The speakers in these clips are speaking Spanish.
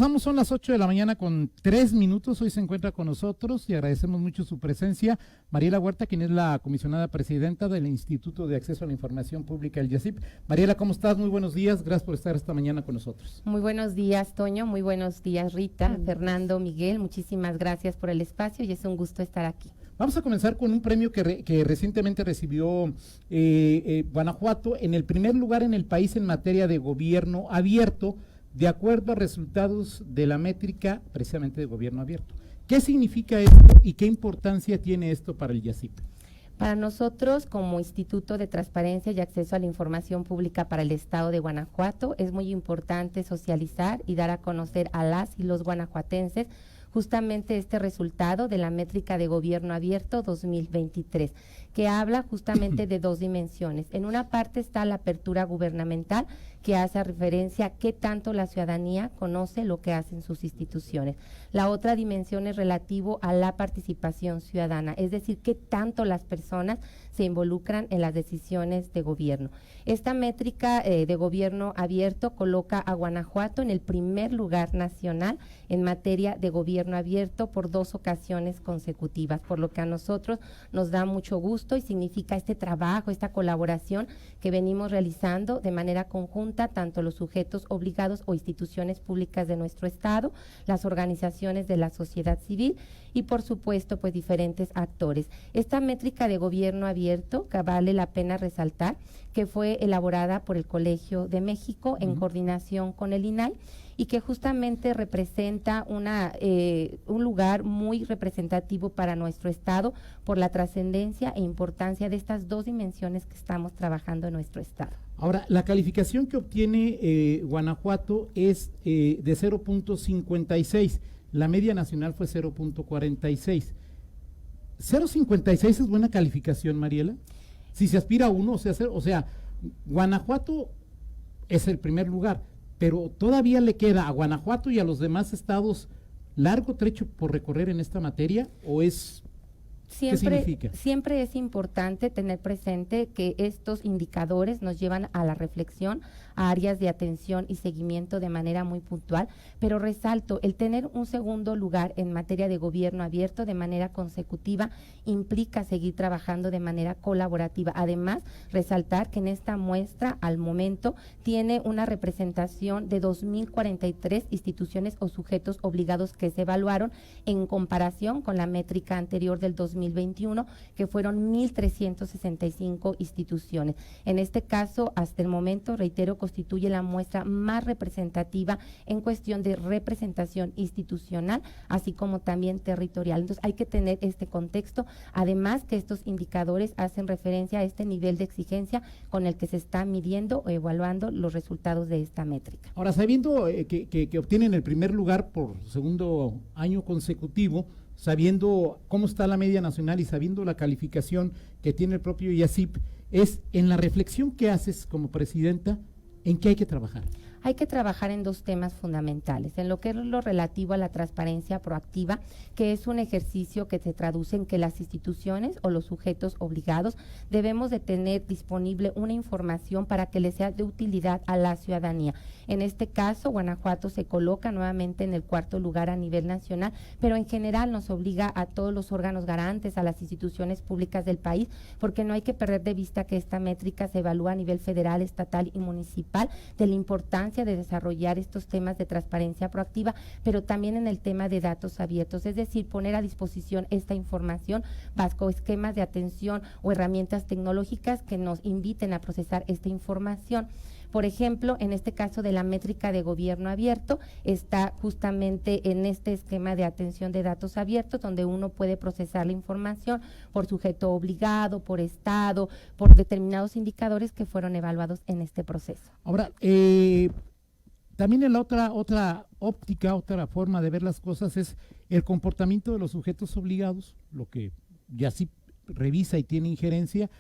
Son las 8 de la mañana con 3 minutos. Hoy se encuentra con nosotros y agradecemos mucho su presencia Mariela Huerta, quien es la comisionada presidenta del Instituto de Acceso a la Información Pública, el IACIP. Mariela, ¿cómo estás? Muy buenos días. Gracias por estar esta mañana con nosotros. Muy buenos días, Toño. Muy buenos días, Rita, Fernando, Miguel. Muchísimas gracias por el espacio y es un gusto estar aquí. Vamos a comenzar con un premio que recientemente recibió Guanajuato en el primer lugar en el país en materia de gobierno abierto, de acuerdo a resultados de la métrica precisamente de gobierno abierto. ¿Qué significa esto y qué importancia tiene esto para el IACIP? Para nosotros, como Instituto de Transparencia y Acceso a la Información Pública para el Estado de Guanajuato, es muy importante socializar y dar a conocer a las y los guanajuatenses justamente este resultado de la métrica de gobierno abierto 2023, que habla justamente de dos dimensiones. En una parte está la apertura gubernamental, que hace referencia a qué tanto la ciudadanía conoce lo que hacen sus instituciones. La otra dimensión es relativo a la participación ciudadana, es decir, qué tanto las personas se involucran en las decisiones de gobierno. Esta métrica de gobierno abierto coloca a Guanajuato en el primer lugar nacional en materia de gobierno abierto por 2 ocasiones consecutivas, por lo que a nosotros nos da mucho gusto y significa este trabajo, esta colaboración que venimos realizando de manera conjunta, tanto los sujetos obligados o instituciones públicas de nuestro estado, las organizaciones de la sociedad civil y por supuesto pues diferentes actores. Esta métrica de gobierno abierto, que vale la pena resaltar, que fue elaborada por el Colegio de México en coordinación con el INAI y que justamente representa un lugar muy representativo para nuestro estado por la trascendencia e importancia de estas dos dimensiones que estamos trabajando en nuestro estado. Ahora, la calificación que obtiene Guanajuato es de 0.56, la media nacional fue 0.46. ¿0.56 es buena calificación, Mariela? Si se aspira a 1, o sea, Guanajuato es el primer lugar, pero todavía le queda a Guanajuato y a los demás estados largo trecho por recorrer en esta materia, ¿o es...? Siempre es importante tener presente que estos indicadores nos llevan a la reflexión, a áreas de atención y seguimiento de manera muy puntual, pero resalto, el tener un segundo lugar en materia de gobierno abierto de manera consecutiva implica seguir trabajando de manera colaborativa. Además, resaltar que en esta muestra al momento tiene una representación de 2.043 instituciones o sujetos obligados que se evaluaron en comparación con la métrica anterior del 2021, que fueron 1.365 instituciones. En este caso, hasta el momento, reitero, constituye la muestra más representativa en cuestión de representación institucional, así como también territorial. Entonces, hay que tener este contexto, además que estos indicadores hacen referencia a este nivel de exigencia con el que se está midiendo o evaluando los resultados de esta métrica. Ahora, sabiendo que obtienen el primer lugar por segundo año consecutivo, sabiendo cómo está la media nacional y sabiendo la calificación que tiene el propio IACIP, es en la reflexión que haces como presidenta, ¿en qué hay que trabajar? Hay que trabajar en 2 temas fundamentales, en lo que es lo relativo a la transparencia proactiva, que es un ejercicio que se traduce en que las instituciones o los sujetos obligados debemos de tener disponible una información para que le sea de utilidad a la ciudadanía. En este caso, Guanajuato se coloca nuevamente en el 4º lugar a nivel nacional, pero en general nos obliga a todos los órganos garantes, a las instituciones públicas del país, porque no hay que perder de vista que esta métrica se evalúa a nivel federal, estatal y municipal, de la importancia de desarrollar estos temas de transparencia proactiva, pero también en el tema de datos abiertos, es decir, poner a disposición esta información bajo esquemas de atención o herramientas tecnológicas que nos inviten a procesar esta información. Por ejemplo, en este caso de la métrica de gobierno abierto, está justamente en este esquema de atención de datos abiertos, donde uno puede procesar la información por sujeto obligado, por estado, por determinados indicadores que fueron evaluados en este proceso. Ahora, también en la otra óptica, otra forma de ver las cosas es el comportamiento de los sujetos obligados, lo que ya sí revisa y tiene injerencia.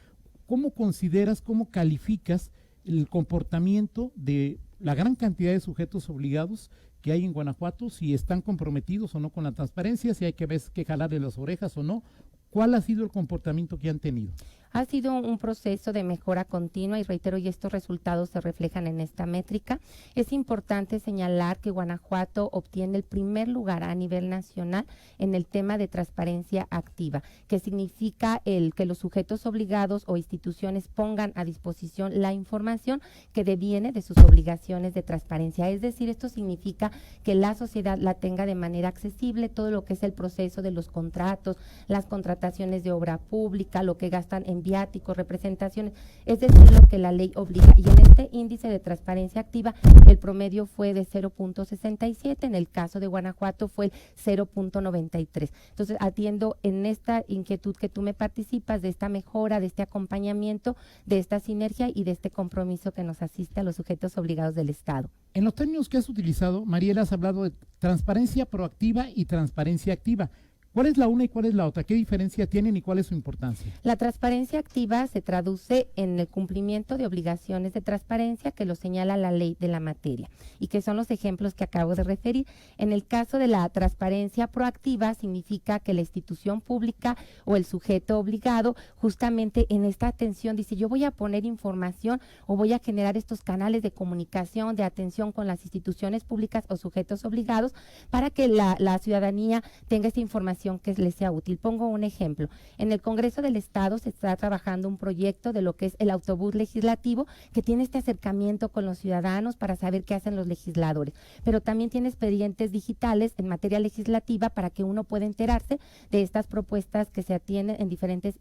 ¿Cómo consideras, cómo calificas el comportamiento de la gran cantidad de sujetos obligados que hay en Guanajuato, si están comprometidos o no con la transparencia, si hay que jalarle las orejas o no? ¿Cuál ha sido el comportamiento que han tenido? Ha sido un proceso de mejora continua y reitero, y estos resultados se reflejan en esta métrica. Es importante señalar que Guanajuato obtiene el primer lugar a nivel nacional en el tema de transparencia activa, que significa que los sujetos obligados o instituciones pongan a disposición la información que deviene de sus obligaciones de transparencia. Es decir, esto significa que la sociedad la tenga de manera accesible, todo lo que es el proceso de los contratos, las contrataciones de obra pública, lo que gastan en viáticos, representaciones, es decir, lo que la ley obliga. Y en este índice de transparencia activa, el promedio fue de 0.67, en el caso de Guanajuato fue el 0.93. Entonces, atiendo en esta inquietud que tú me participas, de esta mejora, de este acompañamiento, de esta sinergia y de este compromiso que nos asiste a los sujetos obligados del Estado. En los términos que has utilizado, Mariela, has hablado de transparencia proactiva y transparencia activa. ¿Cuál es la una y cuál es la otra? ¿Qué diferencia tienen y cuál es su importancia? La transparencia activa se traduce en el cumplimiento de obligaciones de transparencia que lo señala la ley de la materia y que son los ejemplos que acabo de referir. En el caso de la transparencia proactiva, significa que la institución pública o el sujeto obligado justamente en esta atención dice: yo voy a poner información o voy a generar estos canales de comunicación, de atención con las instituciones públicas o sujetos obligados para que la ciudadanía tenga esta información que les sea útil. Pongo un ejemplo. En el Congreso del Estado se está trabajando un proyecto de lo que es el autobús legislativo, que tiene este acercamiento con los ciudadanos para saber qué hacen los legisladores, pero también tiene expedientes digitales en materia legislativa para que uno pueda enterarse de estas propuestas que se atienden en diferentes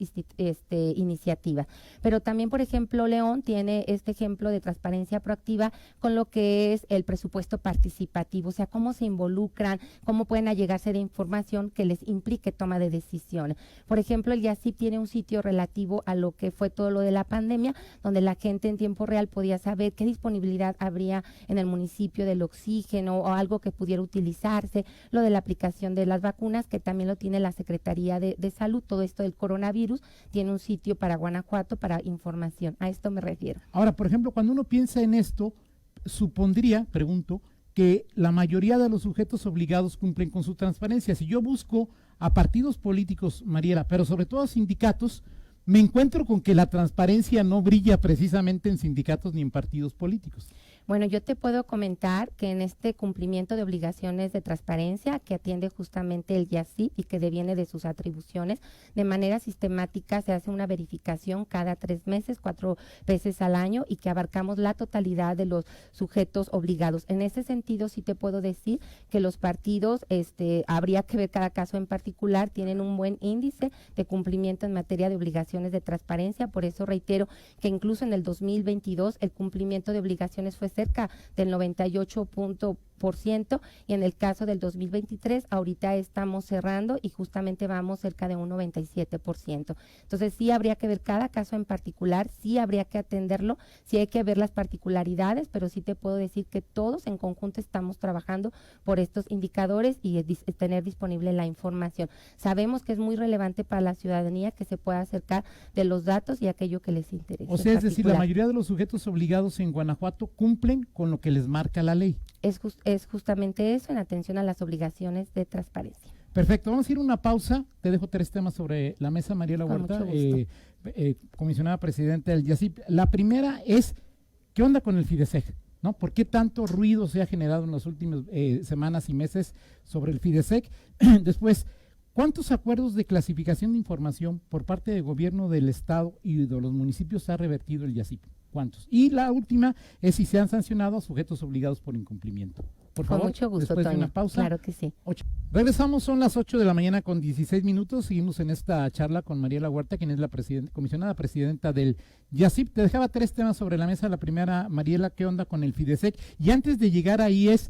iniciativas. Pero también, por ejemplo, León tiene este ejemplo de transparencia proactiva con lo que es el presupuesto participativo, o sea, cómo se involucran, cómo pueden allegarse de información que les implique toma de decisiones. Por ejemplo, el IACIP tiene un sitio relativo a lo que fue todo lo de la pandemia, donde la gente en tiempo real podía saber qué disponibilidad habría en el municipio del oxígeno o algo que pudiera utilizarse, lo de la aplicación de las vacunas, que también lo tiene la Secretaría de Salud. Todo esto del coronavirus tiene un sitio para Guanajuato para información. A esto me refiero. Ahora, por ejemplo, cuando uno piensa en esto, supondría, pregunto, que la mayoría de los sujetos obligados cumplen con su transparencia. Si yo busco a partidos políticos, Mariela, pero sobre todo a sindicatos, me encuentro con que la transparencia no brilla precisamente en sindicatos ni en partidos políticos. Bueno, yo te puedo comentar que en este cumplimiento de obligaciones de transparencia que atiende justamente el IACIP y que deviene de sus atribuciones, de manera sistemática se hace una verificación cada 3 meses, 4 veces al año, y que abarcamos la totalidad de los sujetos obligados. En ese sentido, sí te puedo decir que los partidos, habría que ver cada caso en particular, tienen un buen índice de cumplimiento en materia de obligaciones de transparencia. Por eso reitero que incluso en el 2022 el cumplimiento de obligaciones fue cerca del 98%, y en el caso del 2023 ahorita estamos cerrando y justamente vamos cerca de un 97%. Entonces sí habría que ver cada caso en particular, sí habría que atenderlo, sí hay que ver las particularidades, pero sí te puedo decir que todos en conjunto estamos trabajando por estos indicadores y tener disponible la información. Sabemos que es muy relevante para la ciudadanía que se pueda acercar de los datos y aquello que les interesa. O sea, es decir, la mayoría de los sujetos obligados en Guanajuato cumplen con lo que les marca la ley. Es justamente eso, en atención a las obligaciones de transparencia. Perfecto, vamos a ir a una pausa. Te dejo 3 temas sobre la mesa, Mariela Huerta, comisionada presidenta del IACIP. La primera es, ¿qué onda con el FIDESEG? ¿No? ¿Por qué tanto ruido se ha generado en las últimas semanas y meses sobre el FIDESEG? Después, ¿cuántos acuerdos de clasificación de información por parte del gobierno del Estado y de los municipios ha revertido el IACIP? ¿Cuántos? Y la última es si se han sancionado a sujetos obligados por incumplimiento. Por favor, con mucho gusto, después Toño. de una pausa. Claro que sí. 8. Regresamos, son las 8 de la mañana con 16 minutos. Seguimos en esta charla con Mariela Huerta, quien es la comisionada presidenta del IACIP. Te dejaba 3 temas sobre la mesa. La primera, Mariela, ¿qué onda con el FIDESEG? Y antes de llegar ahí es,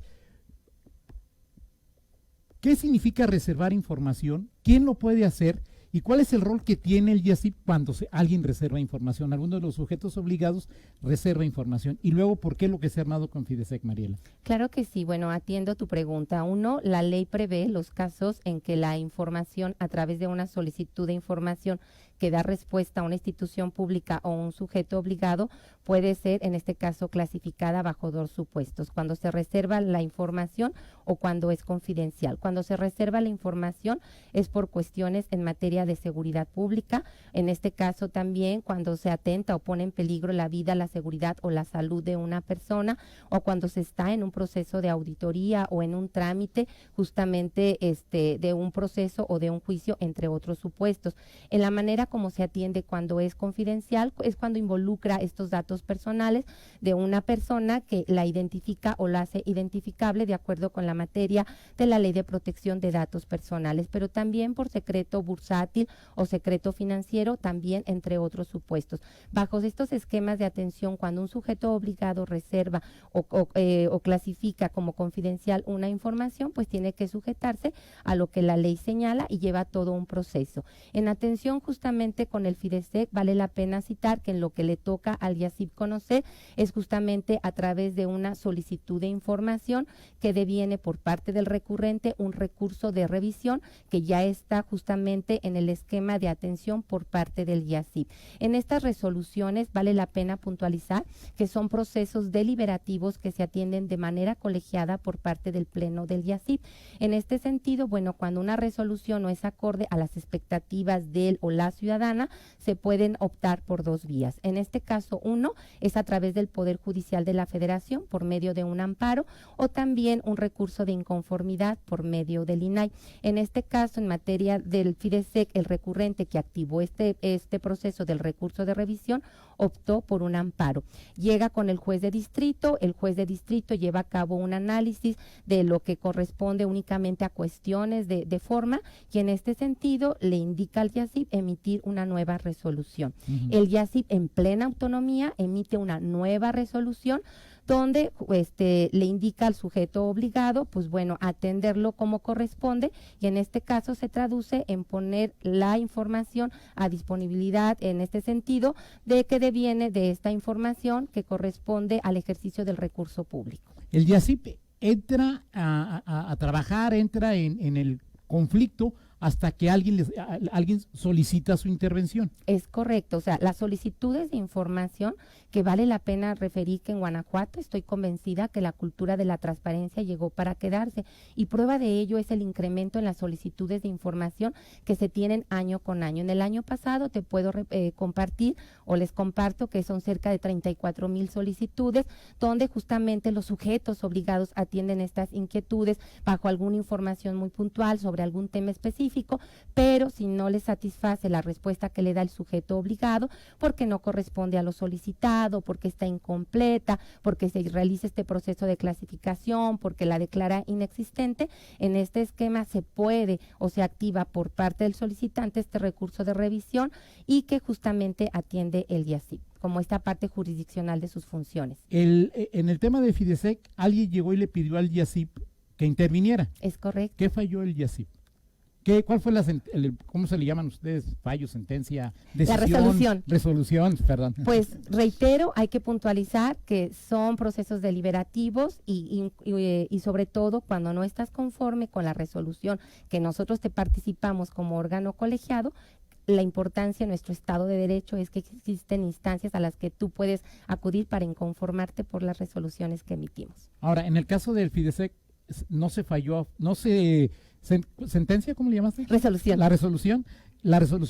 ¿qué significa reservar información? ¿Quién lo puede hacer? ¿Y cuál es el rol que tiene el IACIP cuando alguien reserva información? Alguno de los sujetos obligados reserva información. Y luego, ¿por qué lo que se ha armado con FIDESEG, Mariela? Claro que sí. Bueno, atiendo tu pregunta. 1, la ley prevé los casos en que la información a través de una solicitud de información que da respuesta a una institución pública o un sujeto obligado puede ser, en este caso, clasificada bajo dos supuestos: cuando se reserva la información o cuando es confidencial. Cuando se reserva la información es por cuestiones en materia de seguridad pública, en este caso también cuando se atenta o pone en peligro la vida, la seguridad o la salud de una persona, o cuando se está en un proceso de auditoría o en un trámite justamente de un proceso o de un juicio, entre otros supuestos. En la manera como se atiende cuando es confidencial es cuando involucra estos datos personales de una persona que la identifica o la hace identificable de acuerdo con la materia de la Ley de Protección de Datos Personales, pero también por secreto bursátil o secreto financiero, también entre otros supuestos. Bajo estos esquemas de atención, cuando un sujeto obligado reserva o clasifica como confidencial una información, pues tiene que sujetarse a lo que la ley señala y lleva todo un proceso. En atención justamente con el FIDESEC, vale la pena citar que en lo que le toca al IACIP conocer es justamente a través de una solicitud de información que deviene por parte del recurrente un recurso de revisión que ya está justamente en el esquema de atención por parte del IACIP. En estas resoluciones vale la pena puntualizar que son procesos deliberativos que se atienden de manera colegiada por parte del Pleno del IACIP. En este sentido, bueno, cuando una resolución no es acorde a las expectativas del o la ciudadana, se pueden optar por dos vías. En este caso, uno es a través del Poder Judicial de la Federación por medio de un amparo, o también un recurso de inconformidad por medio del INAI. En este caso, en materia del FIDESEC, el recurrente que activó este proceso del recurso de revisión optó por un amparo. Llega con el juez de distrito, el juez de distrito lleva a cabo un análisis de lo que corresponde únicamente a cuestiones de forma, y en este sentido le indica al IACIP emitir una nueva resolución. El IACIP, en plena autonomía, emite una nueva resolución donde le indica al sujeto obligado, pues bueno, atenderlo como corresponde, y en este caso se traduce en poner la información a disponibilidad, en este sentido, de que deviene de esta información que corresponde al ejercicio del recurso público. El IACIP entra a trabajar, entra en el conflicto hasta que alguien solicita su intervención. Es correcto, o sea, las solicitudes de información, que vale la pena referir que en Guanajuato estoy convencida que la cultura de la transparencia llegó para quedarse, y prueba de ello es el incremento en las solicitudes de información que se tienen año con año. En el año pasado te puedo compartir o les comparto que son cerca de 34,000 solicitudes, donde justamente los sujetos obligados atienden estas inquietudes bajo alguna información muy puntual sobre algún tema específico, pero si no les satisface la respuesta que le da el sujeto obligado, porque no corresponde a lo solicitado, porque está incompleta, porque se realiza este proceso de clasificación, porque la declara inexistente, en este esquema se puede o se activa por parte del solicitante este recurso de revisión, y que justamente atiende el IACIP como esta parte jurisdiccional de sus funciones. En el tema de FIDESEC, alguien llegó y le pidió al IACIP que interviniera. Es correcto. ¿Qué falló el IACIP? ¿Cuál fue cómo se le llaman ustedes? Fallo, sentencia, decisión. Resolución, perdón. Pues reitero, hay que puntualizar que son procesos deliberativos y sobre todo cuando no estás conforme con la resolución que nosotros te participamos como órgano colegiado. La importancia en nuestro Estado de Derecho es que existen instancias a las que tú puedes acudir para inconformarte por las resoluciones que emitimos. Ahora, en el caso del FIDESEC, no se falló, no se... ¿Sentencia? ¿Cómo le llamaste? Resolución. La resolución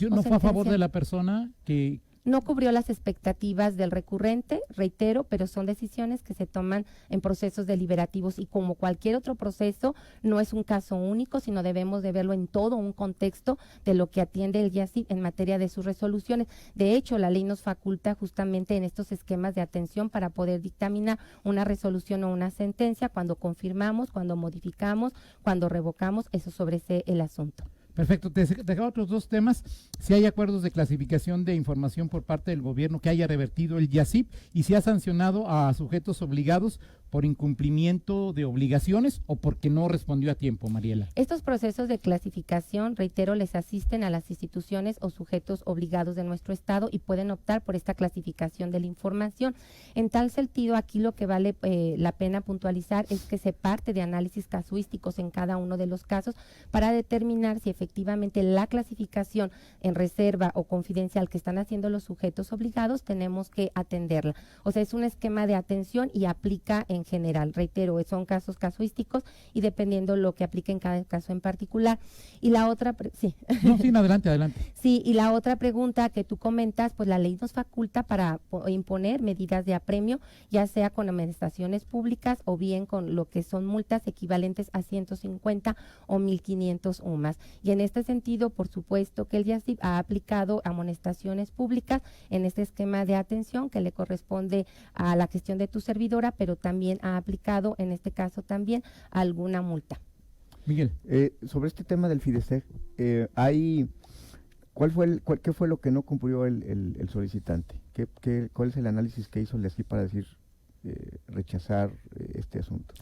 no fue a favor de la persona que... No cubrió las expectativas del recurrente, reitero, pero son decisiones que se toman en procesos deliberativos, y como cualquier otro proceso, no es un caso único, sino debemos de verlo en todo un contexto de lo que atiende el IACIP en materia de sus resoluciones. De hecho, la ley nos faculta justamente en estos esquemas de atención para poder dictaminar una resolución o una sentencia cuando confirmamos, cuando modificamos, cuando revocamos, eso sobresee el asunto. Perfecto, te dejaba otros dos temas. Si hay acuerdos de clasificación de información por parte del gobierno que haya revertido el IACIP, y si ha sancionado a sujetos obligados por incumplimiento de obligaciones o porque no respondió a tiempo, Mariela? Estos procesos de clasificación, reitero, les asisten a las instituciones o sujetos obligados de nuestro estado y pueden optar por esta clasificación de la información. En tal sentido, aquí lo que vale la pena puntualizar es que se parte de análisis casuísticos en cada uno de los casos para determinar si efectivamente la clasificación en reserva o confidencial que están haciendo los sujetos obligados tenemos que atenderla. O sea, es un esquema de atención y aplica en general. Reitero, son casos casuísticos y dependiendo lo que aplique en cada caso en particular. Y la otra, sí. No, sí, adelante. Sí, y la otra pregunta que tú comentas, pues la ley nos faculta para imponer medidas de apremio, ya sea con amonestaciones públicas o bien con lo que son multas equivalentes a 150 o 1,500 UMAS. Y en este sentido, por supuesto que el IACIP ha aplicado amonestaciones públicas en este esquema de atención que le corresponde a la gestión de tu servidora, pero también ha aplicado en este caso también alguna multa. Miguel. Sobre este tema del FIDESEG, ¿qué fue lo que no cumplió el solicitante? ¿Cuál es el análisis que hizo el IACIP para decir rechazar este asunto?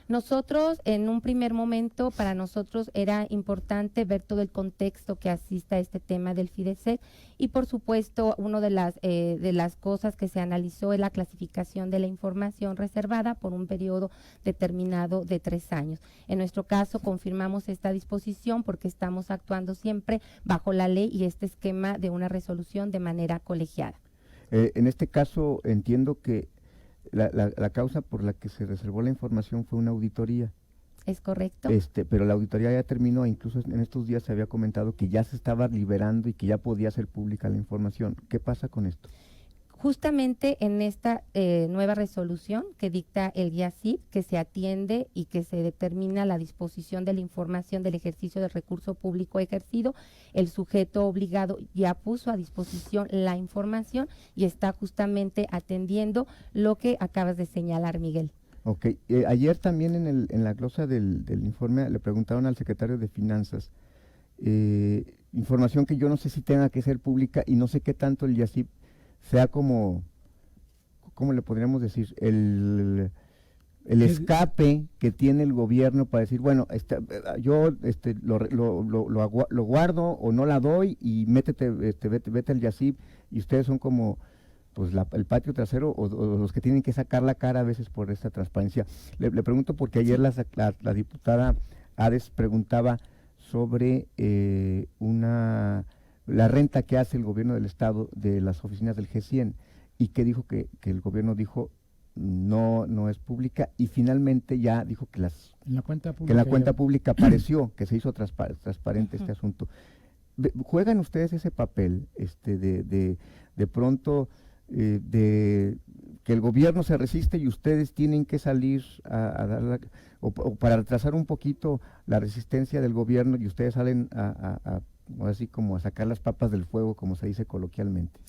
Nosotros, en un primer momento, para nosotros era importante ver todo el contexto que asista a este tema del FIDESEG y, por supuesto, una de las cosas que se analizó es la clasificación de la información reservada por un periodo determinado de 3 años. En nuestro caso, confirmamos esta disposición porque estamos actuando siempre bajo la ley y este esquema de una resolución de manera colegiada. En este caso, entiendo que la causa por la que se reservó la información fue una auditoría. ¿Es correcto? Pero la auditoría ya terminó, incluso en estos días se había comentado que ya se estaba liberando y que ya podía ser pública la información. ¿Qué pasa con esto? Justamente en esta nueva resolución que dicta el IACIP, que se atiende y que se determina la disposición de la información del ejercicio del recurso público ejercido, el sujeto obligado ya puso a disposición la información y está justamente atendiendo lo que acabas de señalar, Miguel. Ok, ayer también en la glosa del informe le preguntaron al secretario de Finanzas, información que yo no sé si tenga que ser pública y no sé qué tanto el IACIP sea como, ¿cómo le podríamos decir? El escape que tiene el gobierno para decir, bueno, yo lo guardo o no la doy y vete al IACIP y ustedes son como pues el patio trasero o los que tienen que sacar la cara a veces por esta transparencia. Le pregunto porque ayer la diputada Hades preguntaba sobre la renta que hace el gobierno del estado de las oficinas del G100 y que dijo que el gobierno dijo no es pública y finalmente ya dijo que en la cuenta pública apareció, que se hizo transparente este asunto. ¿Juegan ustedes ese papel de pronto de que el gobierno se resiste y ustedes tienen que salir a dar o para retrasar un poquito la resistencia del gobierno y ustedes salen así como a sacar las papas del fuego, como se dice coloquialmente?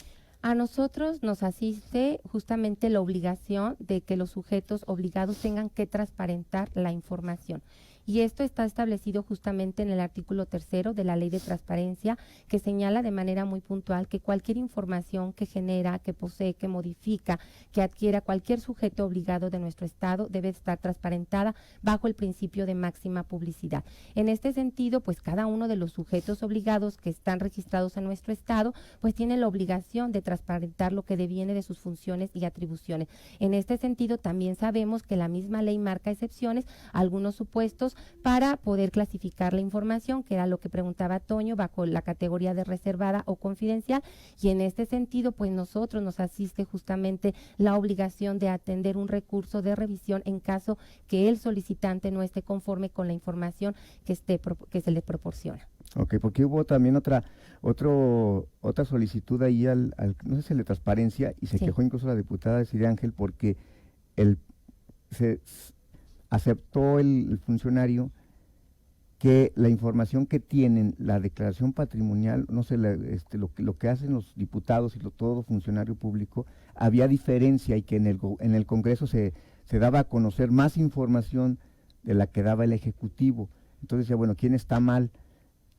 A nosotros nos asiste justamente la obligación de que los sujetos obligados tengan que transparentar la información. Y esto está establecido justamente en el artículo 3 de la Ley de Transparencia, que señala de manera muy puntual que cualquier información que genera, que posee, que modifica, que adquiera cualquier sujeto obligado de nuestro Estado debe estar transparentada bajo el principio de máxima publicidad. En este sentido, pues cada uno de los sujetos obligados que están registrados en nuestro Estado, pues tiene la obligación de transparentar lo que deviene de sus funciones y atribuciones. En este sentido, también sabemos que la misma ley marca excepciones a algunos supuestos para poder clasificar la información, que era lo que preguntaba Toño, bajo la categoría de reservada o confidencial, y en este sentido, pues nosotros nos asiste justamente la obligación de atender un recurso de revisión en caso que el solicitante no esté conforme con la información que se le proporciona. Ok, porque hubo también otra solicitud ahí no sé si de transparencia, y se quejó incluso la diputada Siria Ángel porque aceptó el funcionario que la información que tienen, la declaración patrimonial, no sé, lo que hacen los diputados y todo funcionario público, había diferencia y que en el Congreso se daba a conocer más información de la que daba el Ejecutivo. Entonces decía, bueno, ¿quién está mal?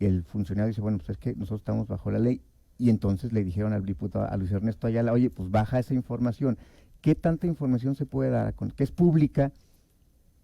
El funcionario dice, bueno, pues es que nosotros estamos bajo la ley, y entonces le dijeron al diputado, a Luis Ernesto Ayala, oye, pues baja esa información. ¿qué tanta información se puede dar que es pública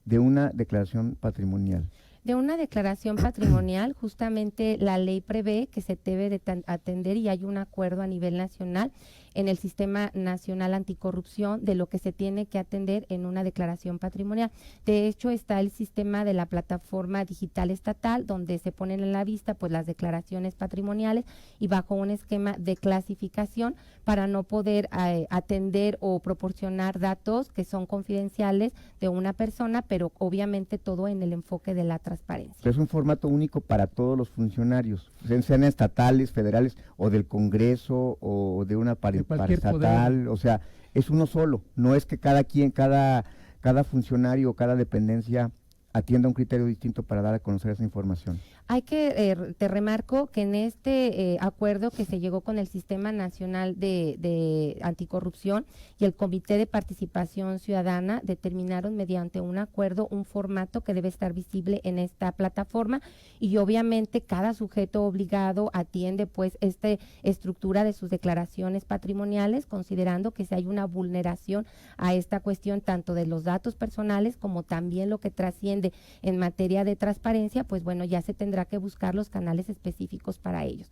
de una declaración patrimonial? De una declaración patrimonial, justamente la ley prevé que se debe de atender, y hay un acuerdo a nivel nacional en el Sistema Nacional Anticorrupción de lo que se tiene que atender en una declaración patrimonial. De hecho, está el sistema de la plataforma digital estatal, donde se ponen en la vista pues las declaraciones patrimoniales y bajo un esquema de clasificación para no poder atender o proporcionar datos que son confidenciales de una persona, pero obviamente todo en el enfoque de la transparencia. Es un formato único para todos los funcionarios, sean estatales, federales o del Congreso o de una paraestatal, o sea, es uno solo, no es que cada funcionario o cada dependencia atienda un criterio distinto para dar a conocer esa información. Hay que, te remarco que en este acuerdo que se llegó con el Sistema Nacional de Anticorrupción y el Comité de Participación Ciudadana determinaron mediante un acuerdo un formato que debe estar visible en esta plataforma, y obviamente cada sujeto obligado atiende pues esta estructura de sus declaraciones patrimoniales, considerando que si hay una vulneración a esta cuestión tanto de los datos personales como también lo que trasciende en materia de transparencia, pues bueno, ya se tendrá que buscar los canales específicos para ellos.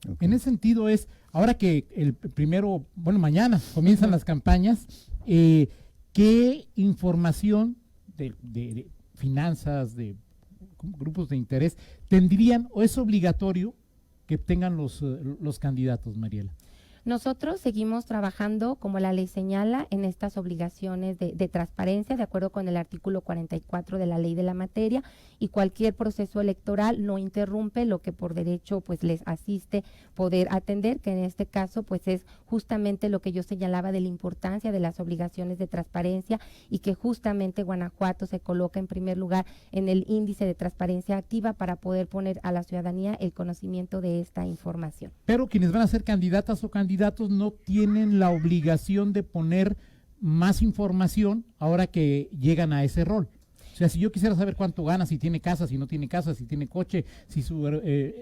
Okay. En ese sentido ahora que mañana comienzan las campañas, ¿qué información de finanzas, de grupos de interés tendrían o es obligatorio que tengan los candidatos, Mariela? Nosotros seguimos trabajando, como la ley señala, en estas obligaciones de transparencia, de acuerdo con el artículo 44 de la ley de la materia, y cualquier proceso electoral no interrumpe lo que por derecho pues les asiste poder atender, que en este caso pues es justamente lo que yo señalaba de la importancia de las obligaciones de transparencia, y que justamente Guanajuato se coloca en primer lugar en el índice de transparencia activa para poder poner a la ciudadanía el conocimiento de esta información. Pero quienes van a ser candidatas o candidatos no tienen la obligación de poner más información ahora que llegan a ese rol. O sea, si yo quisiera saber cuánto gana, si tiene casa, si no tiene casa, si tiene coche, si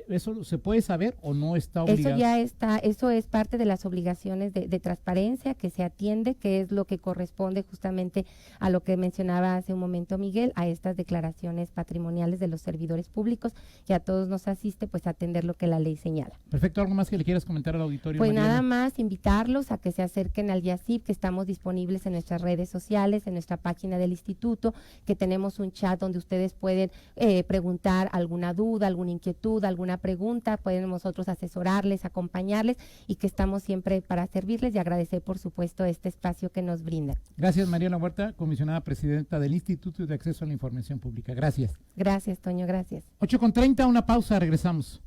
¿eso se puede saber o no está obligado? Eso ya está, eso es parte de las obligaciones de transparencia que se atiende, que es lo que corresponde justamente a lo que mencionaba hace un momento Miguel, a estas declaraciones patrimoniales de los servidores públicos, y a todos nos asiste pues a atender lo que la ley señala. Perfecto, ¿algo más que le quieras comentar al auditorio, Pues Mariela? nada más invitarlos a que se acerquen al YACIP, que estamos disponibles en nuestras redes sociales, en nuestra página del instituto, que tenemos un chat donde ustedes pueden preguntar alguna duda, alguna inquietud, alguna pregunta, pueden nosotros asesorarles, acompañarles, y que estamos siempre para servirles, y agradecer por supuesto este espacio que nos brindan. Gracias, Mariela Huerta, comisionada presidenta del Instituto de Acceso a la Información Pública. Gracias. Gracias, Toño, gracias. 8:30, una pausa, regresamos.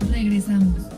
Regresamos.